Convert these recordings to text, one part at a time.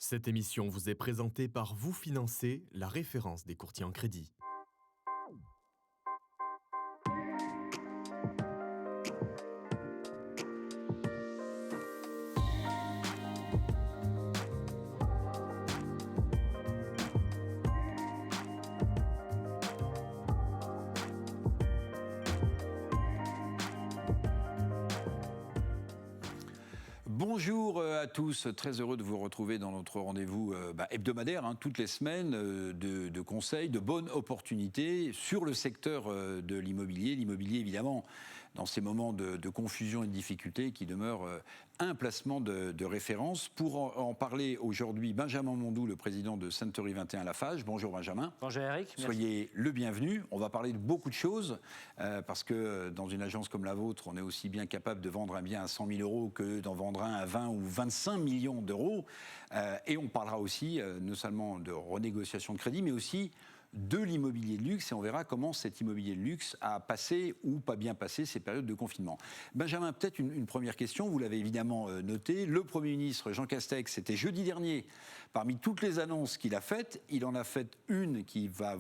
Cette émission vous est présentée par Vous Financer, la référence des courtiers en crédit. Bonjour à tous, très heureux de vous retrouver dans notre rendez-vous hebdomadaire, toutes les semaines, de conseils, de bonnes opportunités sur le secteur de l'immobilier. L'immobilier, évidemment, dans ces moments de confusion et de difficulté, qui demeure un placement de référence. Pour en parler aujourd'hui, Benjamin Mondou, le président de Century 21 Lafarge. Bonjour Benjamin. Bonjour Eric. Soyez le bienvenu. On va parler de beaucoup de choses, parce que dans une agence comme la vôtre, on est aussi bien capable de vendre un bien à 100 000 euros que d'en vendre un à 20 ou 25 millions d'euros. Et on parlera aussi non seulement de renégociation de crédit, mais aussi de l'immobilier de luxe, et on verra comment cet immobilier de luxe a passé ou pas bien passé ces périodes de confinement. Benjamin, peut-être une première question, vous l'avez évidemment noté, le Premier ministre Jean Castex, c'était jeudi dernier, parmi toutes les annonces qu'il a faites, il en a fait une qui va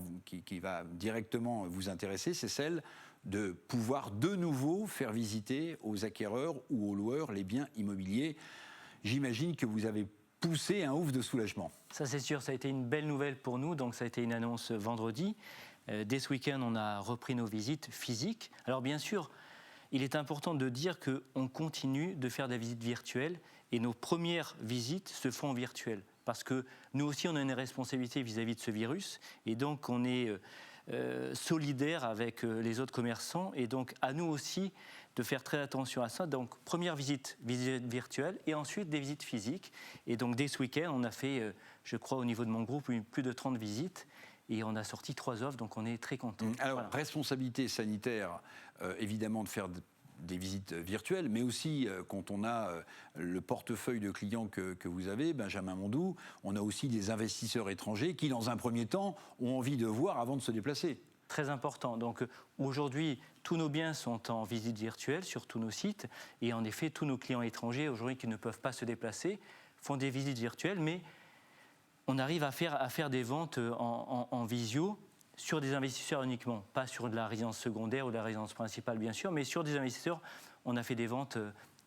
directement vous intéresser, c'est celle de pouvoir de nouveau faire visiter aux acquéreurs ou aux loueurs les biens immobiliers. J'imagine que vous avez poussé un ouf de soulagement. Ça c'est sûr, ça a été une belle nouvelle pour nous, donc ça a été une annonce vendredi. Dès ce week-end, on a repris nos visites physiques. Alors bien sûr, il est important de dire qu'on continue de faire des visites virtuelles et nos premières visites se font en virtuel. Parce que nous aussi, on a une responsabilité vis-à-vis de ce virus et donc on est solidaire avec les autres commerçants et donc à nous aussi de faire très attention à ça. Donc première visite virtuelle et ensuite des visites physiques. Et donc dès ce week-end, on a fait, je crois au niveau de mon groupe, plus de 30 visites. Et on a sorti 3 offres, donc on est très contents. Alors, voilà. Responsabilité sanitaire, évidemment, de faire des visites virtuelles, mais aussi quand on a le portefeuille de clients que vous avez, Benjamin Mondou, on a aussi des investisseurs étrangers qui, dans un premier temps, ont envie de voir avant de se déplacer. Très important. Donc aujourd'hui, tous nos biens sont en visite virtuelle sur tous nos sites. Et en effet, tous nos clients étrangers, aujourd'hui, qui ne peuvent pas se déplacer, font des visites virtuelles, mais on arrive à faire des ventes en visio sur des investisseurs uniquement, pas sur de la résidence secondaire ou de la résidence principale bien sûr, mais sur des investisseurs, on a fait des ventes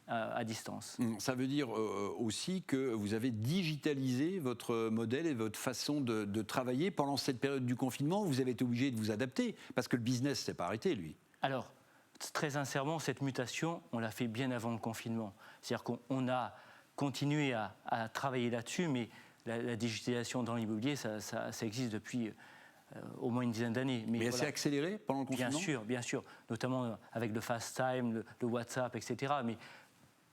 à distance. Ça veut dire aussi que vous avez digitalisé votre modèle et votre façon de travailler pendant cette période du confinement. Vous avez été obligé de vous adapter parce que le business ne s'est pas arrêté, lui. Alors, très sincèrement, cette mutation, on l'a fait bien avant le confinement. C'est-à-dire qu'on a continué à travailler là-dessus, mais la digitalisation dans l'immobilier, ça existe depuis au moins une dizaine d'années. Mais elle s'est accélérée pendant le confinement ? Bien sûr, notamment avec le FaceTime, le WhatsApp, etc. Mais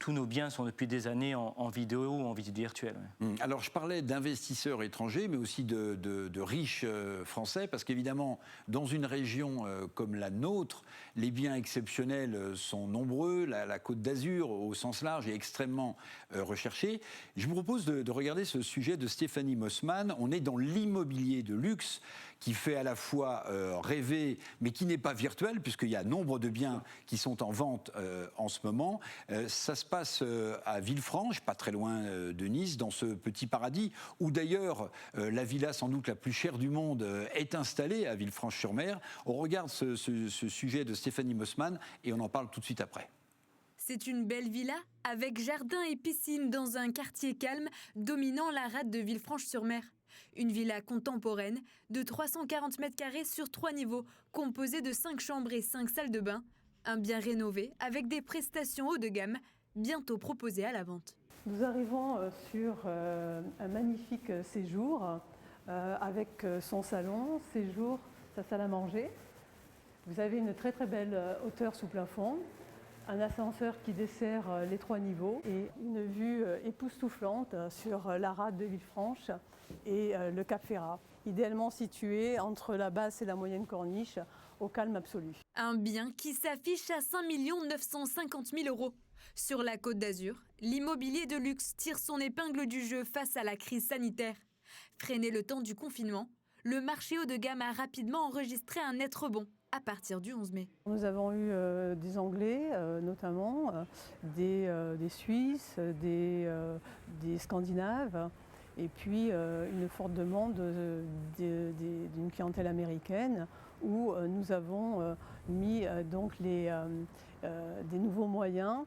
tous nos biens sont depuis des années en vidéo ou en visite virtuelle. Ouais. Alors, je parlais d'investisseurs étrangers, mais aussi de riches Français, parce qu'évidemment, dans une région comme la nôtre, les biens exceptionnels sont nombreux. La Côte d'Azur, au sens large, est extrêmement recherchée. Je vous propose de regarder ce sujet de Stéphanie Mossman. On est dans l'immobilier de luxe, qui fait à la fois rêver, mais qui n'est pas virtuel, puisqu'il y a nombre de biens qui sont en vente en ce moment. Ça se passe à Villefranche, pas très loin de Nice, dans ce petit paradis, où d'ailleurs la villa sans doute la plus chère du monde est installée à Villefranche-sur-Mer. On regarde ce sujet de Stéphanie Mossman et on en parle tout de suite après. C'est une belle villa avec jardin et piscine dans un quartier calme dominant la rade de Villefranche-sur-Mer. Une villa contemporaine de 340 mètres carrés sur 3 niveaux, composée de 5 chambres et 5 salles de bain. Un bien rénové avec des prestations haut de gamme, bientôt proposées à la vente. Nous arrivons sur un magnifique séjour avec son salon, séjour, sa salle à manger. Vous avez une très très belle hauteur sous plafond, un ascenseur qui dessert les 3 niveaux et une vue époustouflante sur la rade de Villefranche et le Cap Ferrat, idéalement situé entre la basse et la moyenne corniche, au calme absolu. Un bien qui s'affiche à 5 950 000 euros. Sur la Côte d'Azur, l'immobilier de luxe tire son épingle du jeu face à la crise sanitaire. Freiné le temps du confinement, le marché haut de gamme a rapidement enregistré un net rebond à partir du 11 mai. Nous avons eu des Anglais notamment, des Suisses, des Scandinaves et puis une forte demande d'une clientèle américaine où nous avons mis donc des nouveaux moyens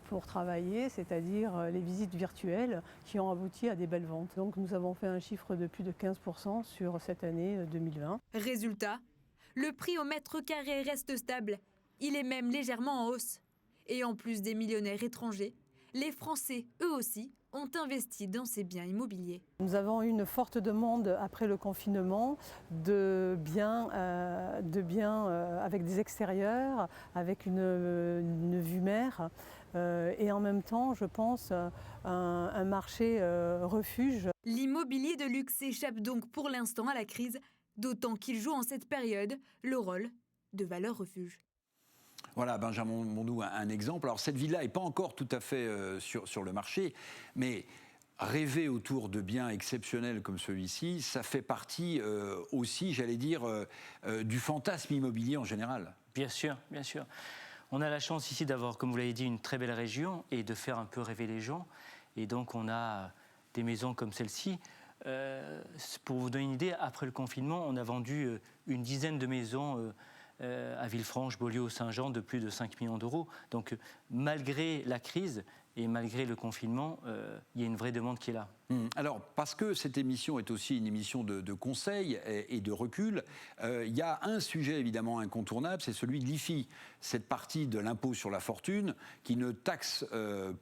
pour travailler, c'est-à-dire les visites virtuelles qui ont abouti à des belles ventes. Donc nous avons fait un chiffre de plus de 15% sur cette année 2020. Résultat, le prix au mètre carré reste stable. Il est même légèrement en hausse. Et en plus des millionnaires étrangers, les Français, eux aussi, ont investi dans ces biens immobiliers. Nous avons eu une forte demande après le confinement de biens avec des extérieurs, avec une vue mer et en même temps, je pense, un marché refuge. L'immobilier de luxe échappe donc pour l'instant à la crise, d'autant qu'il joue en cette période le rôle de valeur refuge. Voilà, Benjamin Mondou, un exemple. Alors cette villa n'est pas encore tout à fait sur le marché, mais rêver autour de biens exceptionnels comme celui-ci, ça fait partie aussi, j'allais dire, du fantasme immobilier en général. Bien sûr, bien sûr. On a la chance ici d'avoir, comme vous l'avez dit, une très belle région et de faire un peu rêver les gens. Et donc on a des maisons comme celle-ci. Pour vous donner une idée, après le confinement, on a vendu une dizaine de maisons à Villefranche, Beaulieu, Saint-Jean, de plus de 5 millions d'euros. Donc, malgré la crise et malgré le confinement, il y a une vraie demande qui est là. Alors, parce que cette émission est aussi une émission de conseils et de recul, il y a un sujet évidemment incontournable, c'est celui de l'IFI, cette partie de l'impôt sur la fortune qui ne taxe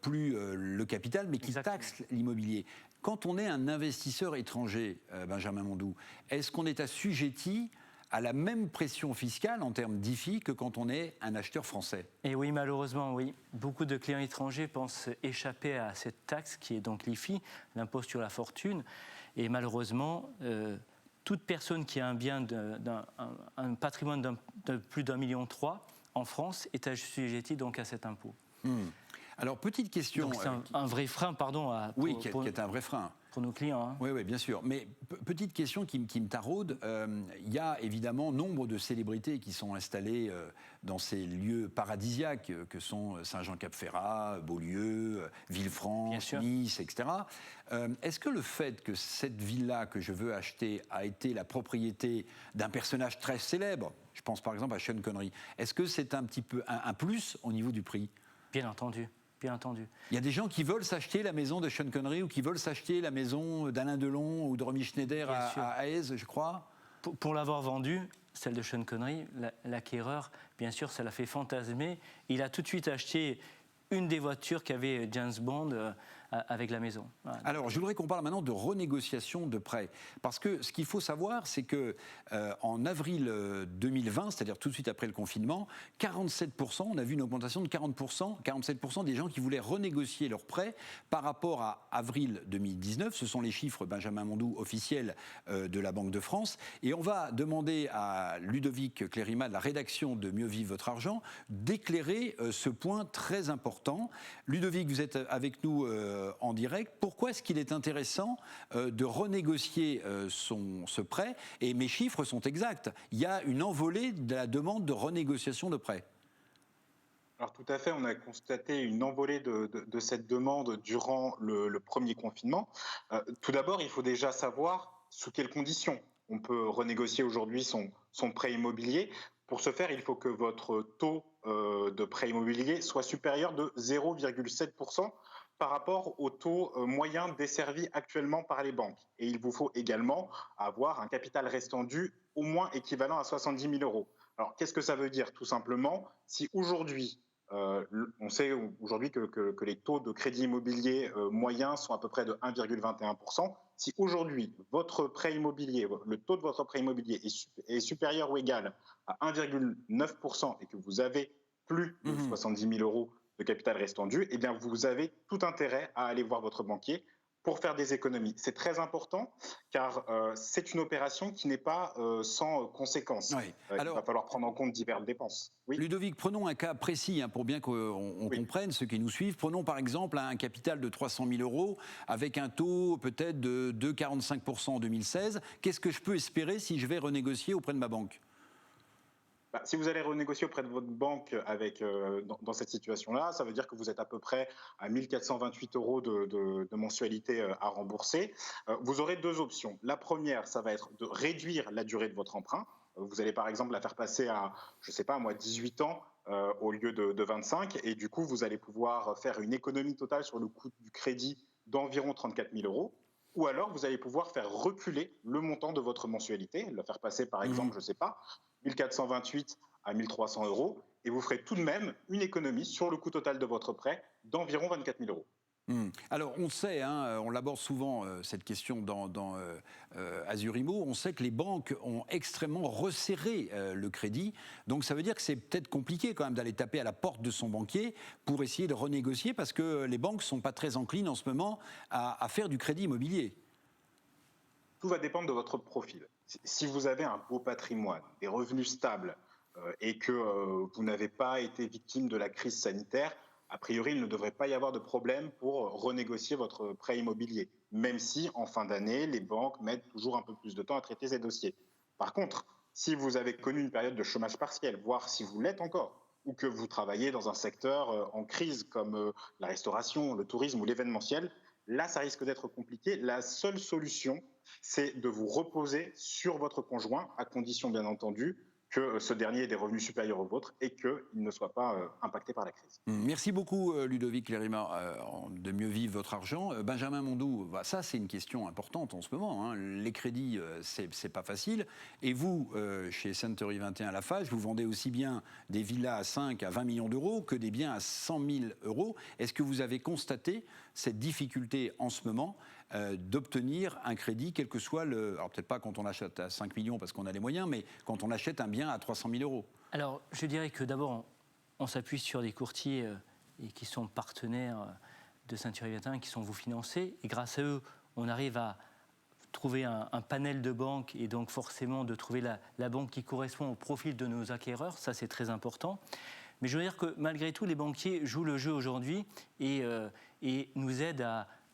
plus le capital, mais qui taxe l'immobilier. Quand on est un investisseur étranger, Benjamin Mondou, est-ce qu'on est assujetti à la même pression fiscale en termes d'IFI que quand on est un acheteur français? Et oui, malheureusement, oui. Beaucoup de clients étrangers pensent échapper à cette taxe qui est donc l'IFI, l'impôt sur la fortune. Et malheureusement, toute personne qui a un bien, un patrimoine de plus d'1,3 million en France est assujettie donc à cet impôt. Alors, petite question. Donc c'est un vrai frein, pardon. Oui, qui est un vrai frein. Pour nos clients. Hein. Oui, bien sûr. Mais petite question qui me taraude. Il y a évidemment nombre de célébrités qui sont installées dans ces lieux paradisiaques que sont Saint-Jean-Cap-Ferrat, Beaulieu, Villefranche, Nice, etc. Est-ce que le fait que cette villa que je veux acheter a été la propriété d'un personnage très célèbre, je pense par exemple à Sean Connery, est-ce que c'est un petit peu un plus au niveau du prix? Bien entendu. Bien entendu. Il y a des gens qui veulent s'acheter la maison de Sean Connery ou qui veulent s'acheter la maison d'Alain Delon ou de Romy Schneider à Aise, je crois. Pour l'avoir vendue, celle de Sean Connery, l'acquéreur, bien sûr, ça l'a fait fantasmer. Il a tout de suite acheté une des voitures qu'avait James Bond avec la maison. Voilà. Alors, je voudrais qu'on parle maintenant de renégociation de prêts. Parce que ce qu'il faut savoir, c'est qu'en avril 2020, c'est-à-dire tout de suite après le confinement, 47%, on a vu une augmentation de 47% des gens qui voulaient renégocier leurs prêts par rapport à avril 2019. Ce sont les chiffres, Benjamin Mondou, officiels de la Banque de France. Et on va demander à Ludovic Clérimat, de la rédaction de Mieux vivre votre argent, d'éclairer ce point très important. Ludovic, vous êtes avec nous en direct. Pourquoi est-ce qu'il est intéressant de renégocier ce prêt? Et mes chiffres sont exacts. Il y a une envolée de la demande de renégociation de prêt. Alors tout à fait, on a constaté une envolée de cette demande durant le premier confinement. Tout d'abord, il faut déjà savoir sous quelles conditions on peut renégocier aujourd'hui son prêt immobilier. Pour ce faire, il faut que votre taux de prêt immobilier soit supérieur de 0,7% par rapport au taux moyen desservi actuellement par les banques. Et il vous faut également avoir un capital restant dû au moins équivalent à 70 000 euros. Alors, qu'est-ce que ça veut dire? Tout simplement, si aujourd'hui, on sait aujourd'hui que les taux de crédit immobilier moyens sont à peu près de 1,21%. Si aujourd'hui, votre prêt immobilier, le taux de votre prêt immobilier est supérieur ou égal à 1,9% et que vous avez plus de 70 000 euros de capital restant dû, eh bien vous avez tout intérêt à aller voir votre banquier pour faire des économies. C'est très important car c'est une opération qui n'est pas sans conséquences. Oui. Il va falloir prendre en compte diverses dépenses. Oui. Ludovic, prenons un cas précis pour bien qu'on comprenne ceux qui nous suivent. Prenons par exemple un capital de 300 000 euros avec un taux peut-être de 2,45% en 2016. Qu'est-ce que je peux espérer si je vais renégocier auprès de ma banque? Si vous allez renégocier auprès de votre banque dans cette situation-là, ça veut dire que vous êtes à peu près à 1 428 € de mensualité à rembourser. Vous aurez 2 options. La première, ça va être de réduire la durée de votre emprunt. Vous allez par exemple la faire passer à, je ne sais pas moi, 18 ans au lieu de 25. Et du coup, vous allez pouvoir faire une économie totale sur le coût du crédit d'environ 34 000 €. Ou alors, vous allez pouvoir faire reculer le montant de votre mensualité, la faire passer par exemple, je ne sais pas, 1428 à 1300 €, et vous ferez tout de même une économie sur le coût total de votre prêt d'environ 24 000 €. Alors on sait, on l'aborde souvent cette question dans Azurimo, on sait que les banques ont extrêmement resserré le crédit, donc ça veut dire que c'est peut-être compliqué quand même d'aller taper à la porte de son banquier pour essayer de renégocier, parce que les banques ne sont pas très enclines en ce moment à faire du crédit immobilier. Tout va dépendre de votre profil. Si vous avez un beau patrimoine, des revenus stables et que vous n'avez pas été victime de la crise sanitaire, a priori, il ne devrait pas y avoir de problème pour renégocier votre prêt immobilier, même si en fin d'année, les banques mettent toujours un peu plus de temps à traiter ces dossiers. Par contre, si vous avez connu une période de chômage partiel, voire si vous l'êtes encore, ou que vous travaillez dans un secteur en crise comme la restauration, le tourisme ou l'événementiel, là, ça risque d'être compliqué. La seule solution, c'est de vous reposer sur votre conjoint, à condition bien entendu que ce dernier ait des revenus supérieurs aux vôtres et qu'il ne soit pas impacté par la crise. Merci beaucoup Ludovic Lérima de mieux vivre votre argent. Benjamin Mondou, ça c'est une question importante en ce moment. Les crédits, c'est pas facile. Et vous, chez Century 21 Lafarge, vous vendez aussi bien des villas à 5 à 20 millions d'euros que des biens à 100 000 €. Est-ce que vous avez constaté cette difficulté en ce moment d'obtenir un crédit, quel que soit le... Alors peut-être pas quand on achète à 5 millions parce qu'on a les moyens, mais quand on achète un bien à 300 000 €. Alors, je dirais que d'abord, on s'appuie sur des courtiers qui sont partenaires de Century 21, qui sont vous financés. Et grâce à eux, on arrive à trouver un panel de banques et donc forcément de trouver la banque qui correspond au profil de nos acquéreurs. Ça, c'est très important. Mais je veux dire que malgré tout, les banquiers jouent le jeu aujourd'hui et nous aident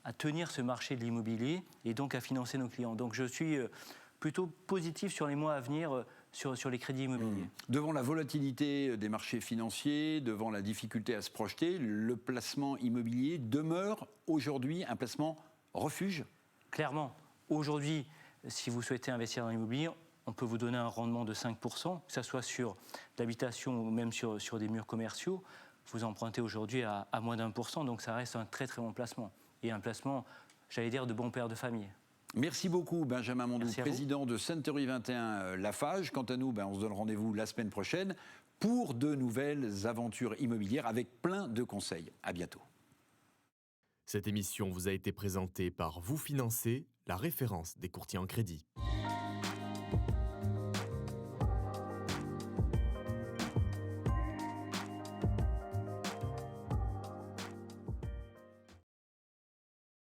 à tenir ce marché de l'immobilier et donc à financer nos clients. Donc je suis plutôt positif sur les mois à venir sur les crédits immobiliers. Devant la volatilité des marchés financiers, devant la difficulté à se projeter, le placement immobilier demeure aujourd'hui un placement refuge ? Clairement, aujourd'hui, si vous souhaitez investir dans l'immobilier, on peut vous donner un rendement de 5%, que ce soit sur l'habitation ou même sur des murs commerciaux. Vous empruntez aujourd'hui à moins d'1%, donc ça reste un très très bon placement. Et un placement, j'allais dire, de bon père de famille. Merci beaucoup Benjamin Mondou, président de Century 21 Lafarge. Quant à nous, on se donne rendez-vous la semaine prochaine pour de nouvelles aventures immobilières avec plein de conseils. À bientôt. Cette émission vous a été présentée par Vous Financer, la référence des courtiers en crédit.